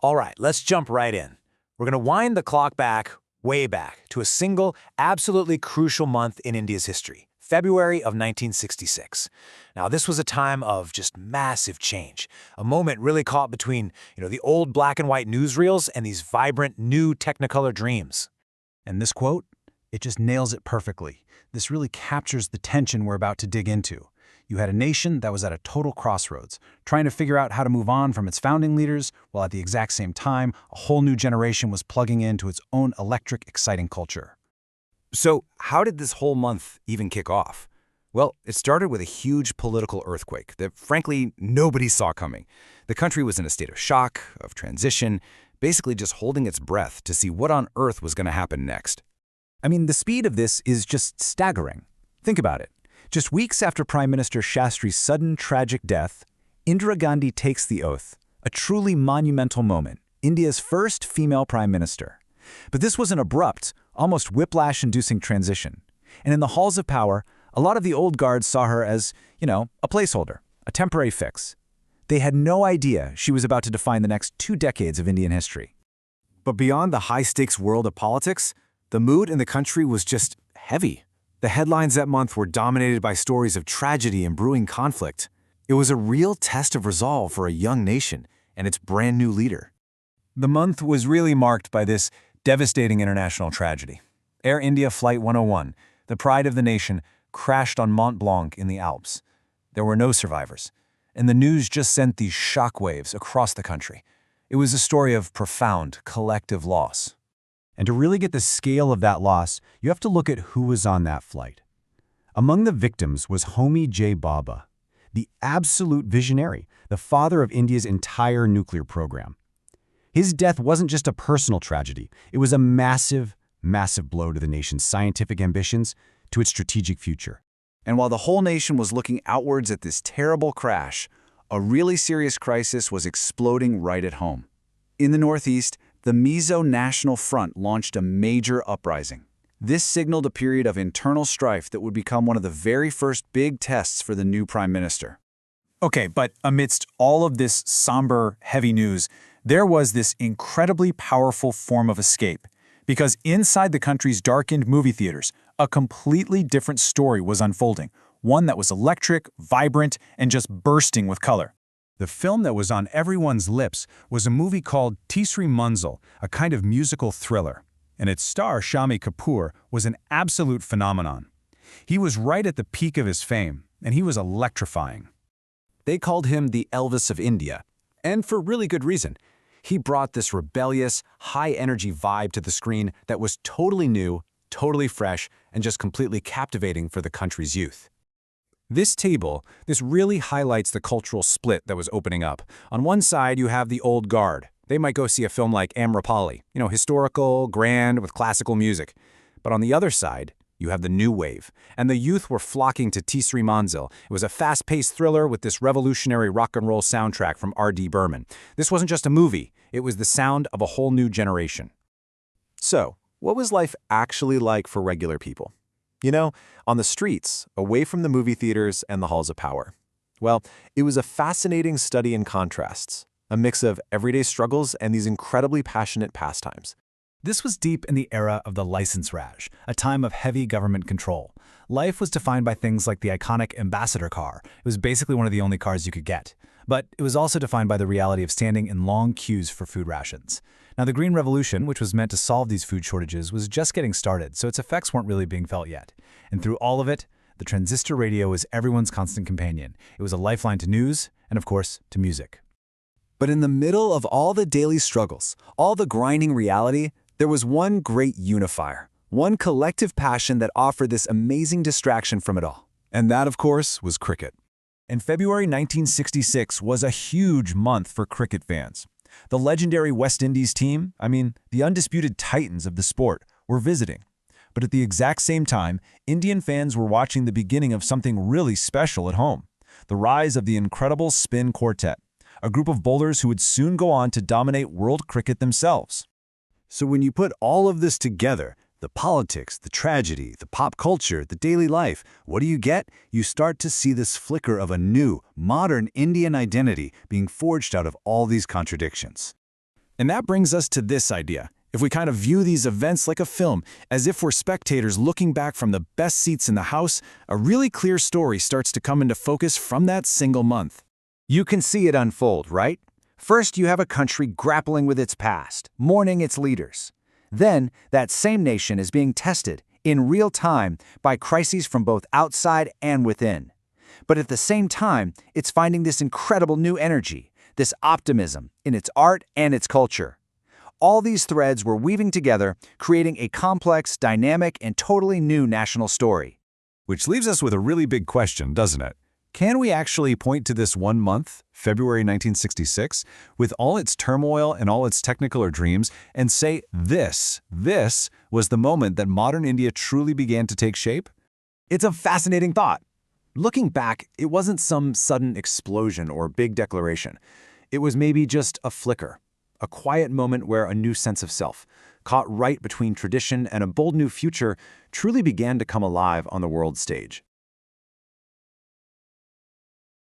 All right, let's jump right in. We're going to wind the clock back, way back, to a single, absolutely crucial month in India's history, February of 1966. Now, this was a time of just massive change, a moment really caught between, the old black and white newsreels and these vibrant new Technicolor dreams. And this quote, it just nails it perfectly. This really captures the tension we're about to dig into. You had a nation that was at a total crossroads, trying to figure out how to move on from its founding leaders, while at the exact same time, a whole new generation was plugging into its own electric, exciting culture. So, how did this whole month even kick off? Well, it started with a huge political earthquake that, frankly, nobody saw coming. The country was in a state of shock, of transition, basically just holding its breath to see what on earth was going to happen next. I mean, the speed of this is just staggering. Think about it. Just weeks after Prime Minister Shastri's sudden, tragic death, Indira Gandhi takes the oath, a truly monumental moment, India's first female prime minister. But this was an abrupt, almost whiplash-inducing transition. And in the halls of power, a lot of the old guard saw her as, a placeholder, a temporary fix. They had no idea she was about to define the next 2 decades of Indian history. But beyond the high-stakes world of politics, the mood in the country was just heavy. The headlines that month were dominated by stories of tragedy and brewing conflict. It was a real test of resolve for a young nation and its brand new leader. The month was really marked by this devastating international tragedy. Air India Flight 101, the pride of the nation, crashed on Mont Blanc in the Alps. There were no survivors, and the news just sent these shockwaves across the country. It was a story of profound collective loss. And to really get the scale of that loss, you have to look at who was on that flight. Among the victims was Homi J. Bhabha, the absolute visionary, the father of India's entire nuclear program. His death wasn't just a personal tragedy. It was a massive, massive blow to the nation's scientific ambitions, to its strategic future. And while the whole nation was looking outwards at this terrible crash, a really serious crisis was exploding right at home. In the Northeast, the Mizo National Front launched a major uprising. This signaled a period of internal strife that would become one of the very first big tests for the new prime minister. Okay, but amidst all of this somber, heavy news, there was this incredibly powerful form of escape. Because inside the country's darkened movie theaters, a completely different story was unfolding, one that was electric, vibrant, and just bursting with color. The film that was on everyone's lips was a movie called Tisri Manzil, a kind of musical thriller, and its star, Shami Kapoor, was an absolute phenomenon. He was right at the peak of his fame, and he was electrifying. They called him the Elvis of India, and for really good reason. He brought this rebellious, high-energy vibe to the screen that was totally new, totally fresh, and just completely captivating for the country's youth. This really highlights the cultural split that was opening up. On one side, you have the old guard. They might go see a film like Amrapali, historical, grand, with classical music. But on the other side, you have the new wave, and the youth were flocking to Tisri Manzil. It was a fast-paced thriller with this revolutionary rock and roll soundtrack from R.D. Burman. This wasn't just a movie, it was the sound of a whole new generation. So, what was life actually like for regular people? On the streets, away from the movie theaters and the halls of power. Well, it was a fascinating study in contrasts, a mix of everyday struggles and these incredibly passionate pastimes. This was deep in the era of the license raj, a time of heavy government control. Life was defined by things like the iconic ambassador car. It was basically one of the only cars you could get. But it was also defined by the reality of standing in long queues for food rations. Now, the Green Revolution, which was meant to solve these food shortages, was just getting started, so its effects weren't really being felt yet. And through all of it, the transistor radio was everyone's constant companion. It was a lifeline to news and, of course, to music. But in the middle of all the daily struggles, all the grinding reality, there was one great unifier, one collective passion that offered this amazing distraction from it all. And that, of course, was cricket. And February 1966 was a huge month for cricket fans. The legendary West Indies team, the undisputed titans of the sport, were visiting. But at the exact same time, Indian fans were watching the beginning of something really special at home, the rise of the incredible spin quartet, a group of bowlers who would soon go on to dominate world cricket themselves. So when you put all of this together, the politics, the tragedy, the pop culture, the daily life, what do you get? You start to see this flicker of a new, modern Indian identity being forged out of all these contradictions. And that brings us to this idea. If we kind of view these events like a film, as if we're spectators looking back from the best seats in the house, a really clear story starts to come into focus from that single month. You can see it unfold, right? First, you have a country grappling with its past, mourning its leaders. Then, that same nation is being tested in real time by crises from both outside and within. But at the same time, it's finding this incredible new energy, this optimism in its art and its culture. All these threads were weaving together, creating a complex, dynamic, and totally new national story. Which leaves us with a really big question, doesn't it? Can we actually point to this one month, February 1966, with all its turmoil and all its technicolor dreams, and say this was the moment that modern India truly began to take shape? It's a fascinating thought. Looking back, it wasn't some sudden explosion or big declaration. It was maybe just a flicker, a quiet moment where a new sense of self, caught right between tradition and a bold new future, truly began to come alive on the world stage.